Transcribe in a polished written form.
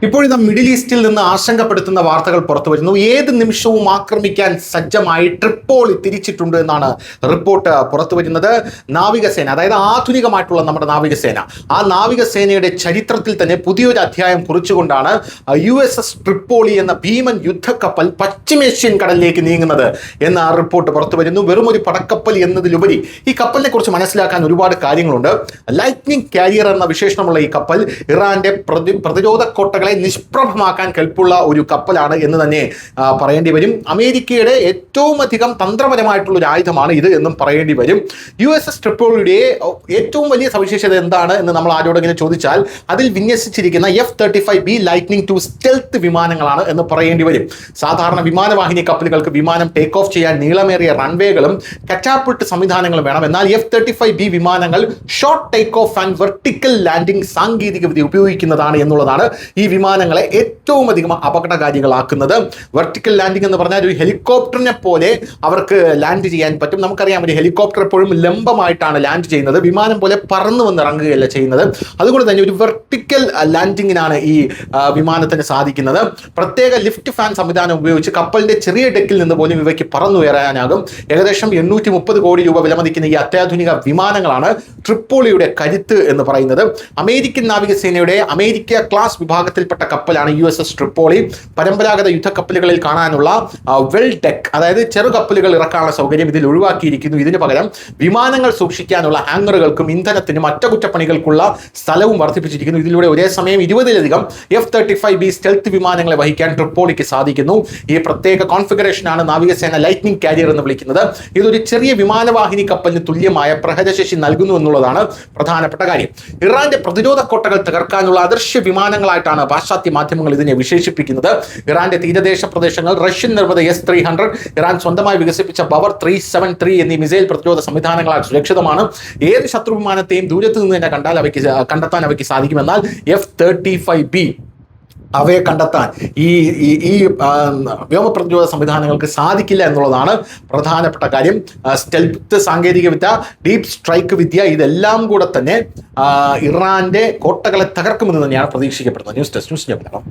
ഇപ്പോഴിതാ മിഡിൽ ഈസ്റ്റിൽ നിന്ന് ആശങ്കപ്പെടുത്തുന്ന വാർത്തകൾ പുറത്തു വരുന്നു. ഏത് നിമിഷവും ആക്രമിക്കാൻ സജ്ജമായി ട്രിപ്പോളി തിരിച്ചിട്ടുണ്ട് എന്നാണ് റിപ്പോർട്ട് പുറത്തു വരുന്നത്. നാവികസേന, അതായത് ആധുനികമായിട്ടുള്ള നമ്മുടെ നാവികസേന, ആ നാവികസേനയുടെ ചരിത്രത്തിൽ തന്നെ പുതിയൊരു അധ്യായം കുറിച്ചുകൊണ്ടാണ് USS ട്രിപ്പോളി എന്ന ഭീമൻ യുദ്ധക്കപ്പൽ പശ്ചിമേഷ്യൻ കടലിലേക്ക് നീങ്ങുന്നത് എന്ന റിപ്പോർട്ട് പുറത്തു വരുന്നു. വെറും ഒരു പടക്കപ്പൽ എന്നതിലുപരി ഈ കപ്പലിനെ കുറിച്ച് മനസ്സിലാക്കാൻ ഒരുപാട് കാര്യങ്ങളുണ്ട്. ലൈറ്റ്നിങ് കാരിയർ എന്ന വിശേഷണമുള്ള ഈ കപ്പൽ ഇറാന്റെ പ്രതിരോധ കോട്ടകൾ നിഷ്പ്രഭമാക്കാൻ കെൽപ്പുള്ള ഒരു കപ്പലാണ് എന്ന് തന്നെ പറയേണ്ടി വരും. അമേരിക്കയുടെ ഏറ്റവും അധികം തന്ത്രപരമായിട്ടുള്ള ഒരു ആയുധമാണ് ഇത് എന്നും പറയേണ്ടി വരും. USS ട്രിപ്പോളിയുടെ ഏറ്റവും വലിയ സവിശേഷത എന്താണ് എന്ന് നമ്മൾ ആരോടെങ്കിലും ചോദിച്ചാൽ അതിൽ വിന്യസിച്ചിരിക്കുന്ന F-35B ലൈറ്റ്നിങ് 2 സ്റ്റെൽത്ത് വിമാനങ്ങളാണ് എന്ന് പറയേണ്ടി വരും. സാധാരണ വിമാനവാഹിനി കപ്പലുകൾക്ക് വിമാനം ടേക്ക് ഓഫ് ചെയ്യാൻ നീളമേറിയ റൺവേകളും കറ്റാപ്പിൾട്ട് സംവിധാനങ്ങളും വേണം. എന്നാൽ F-35B വിമാനങ്ങൾ short take off and vertical landing സാങ്കേതികവിദ്യ ഉപയോഗിക്കുന്നതാണ് എന്നുള്ളതാണ് ഈ വിമാനങ്ങളെ ഏറ്റവും അധികം അപകടകാരികളാക്കുന്നത്. വെർട്ടിക്കൽ ലാൻഡിംഗ് എന്ന് പറഞ്ഞാൽ ഒരു ഹെലികോപ്റ്ററിനെ പോലെ അവർക്ക് ലാൻഡ് ചെയ്യാൻ പറ്റും. നമുക്കറിയാം, ഒരു ഹെലികോപ്റ്റർ എപ്പോഴും ലംബമായിട്ടാണ് ലാൻഡ് ചെയ്യുന്നത്, വിമാനം പോലെ പറന്നു വന്ന് ഇറങ്ങുകയല്ല ചെയ്യുന്നത്. അതുകൊണ്ട് തന്നെ ഒരു വെർട്ടിക്കൽ ലാൻഡിങ്ങിനാണ് ഈ വിമാനത്തിന് സാധിക്കുന്നത്. പ്രത്യേക ലിഫ്റ്റ് ഫാൻ സംവിധാനം ഉപയോഗിച്ച് കപ്പലിന്റെ ചെറിയ ഡെക്കിൽ നിന്ന് പോലും ഇവയ്ക്ക് പറന്നുയരാനാകും. ഏകദേശം 830 കോടി രൂപ വിലമതിക്കുന്ന ഈ അത്യാധുനിക വിമാനങ്ങളാണ് ട്രിപ്പോളിയുടെ കരുത്ത് എന്ന് പറയുന്നത്. അമേരിക്കൻ നാവികസേനയുടെ അമേരിക്ക ക്ലാസ് വിഭാഗത്തിൽപ്പെട്ട കപ്പലാണ് USS ട്രിപ്പോളി. പരമ്പരാഗത യുദ്ധക്കപ്പലുകളിൽ കാണാനുള്ള വെൽ ഡെക്ക്, അതായത് ചെറു കപ്പലുകൾ ഇറക്കാനുള്ള സൗകര്യം ഇതിൽ ഒഴിവാക്കിയിരിക്കുന്നു. ഇതിനു പകരം വിമാനങ്ങൾ സൂക്ഷിക്കാനുള്ള ഹാങ്ങറുകൾക്കും ഇന്ധനത്തിനും അറ്റകുറ്റപ്പണികൾക്കുള്ള സ്ഥലവും വർദ്ധിപ്പിച്ചിരിക്കുന്നു. ഇതിലൂടെ ഒരേ സമയം 20-ലധികം F-35B സ്റ്റെൽത്ത് വിമാനങ്ങളെ വഹിക്കാൻ ട്രിപ്പോളിക്ക് സാധിക്കുന്നു. ഈ പ്രത്യേക കോൺഫിഗറേഷനാണ് നാവികസേന ലൈറ്റ്നിങ് കാരിയർ എന്ന് വിളിക്കുന്നത്. ഇതൊരു ചെറിയ വിമാനവാഹിനി കപ്പലിന് തുല്യമായ പ്രഹരശേഷി നൽകുന്നു എന്നുള്ളതാണ് പ്രധാനപ്പെട്ട കാര്യം. ഇറാന്റെ പ്രതിരോധ കോട്ടകൾ തകർക്കാനുള്ള അദൃശ്യ വിമാനങ്ങളായിട്ടാണ് പാശ്ചാത്യ മാധ്യമങ്ങൾ ഇതിനെ വിശേഷിപ്പിക്കുന്നത്. ഇറാന്റെ തീരദേശ പ്രദേശങ്ങൾ റഷ്യൻ നിർമ്മിത S-300, ഇറാൻ സ്വന്തമായി വികസിപ്പിച്ച ബവർ 373 എന്നീ മിസൈൽ പ്രതിരോധ സംവിധാനങ്ങളാൽ സുരക്ഷിതമാണ്. ഏത് ശത്രു വിമാനത്തെയും ദൂരത്ത് നിന്ന് തന്നെ കണ്ടെത്താൻ അവയ്ക്ക് സാധിക്കുമെന്നാൽ F-35B അവയെ കണ്ടെത്താൻ ഈ വ്യോമ പ്രതിരോധ സംവിധാനങ്ങൾക്ക് സാധിക്കില്ല എന്നുള്ളതാണ് പ്രധാനപ്പെട്ട കാര്യം. സ്റ്റെൽത്ത് സാങ്കേതികവിദ്യ, ഡീപ് സ്ട്രൈക്ക് വിദ്യ, ഇതെല്ലാം കൂടെ തന്നെ ഇറാന്റെ കോട്ടകളെ തകർക്കുമെന്ന് തന്നെയാണ് പ്രതീക്ഷിക്കപ്പെടുന്നത്. News desk, news ജമലം.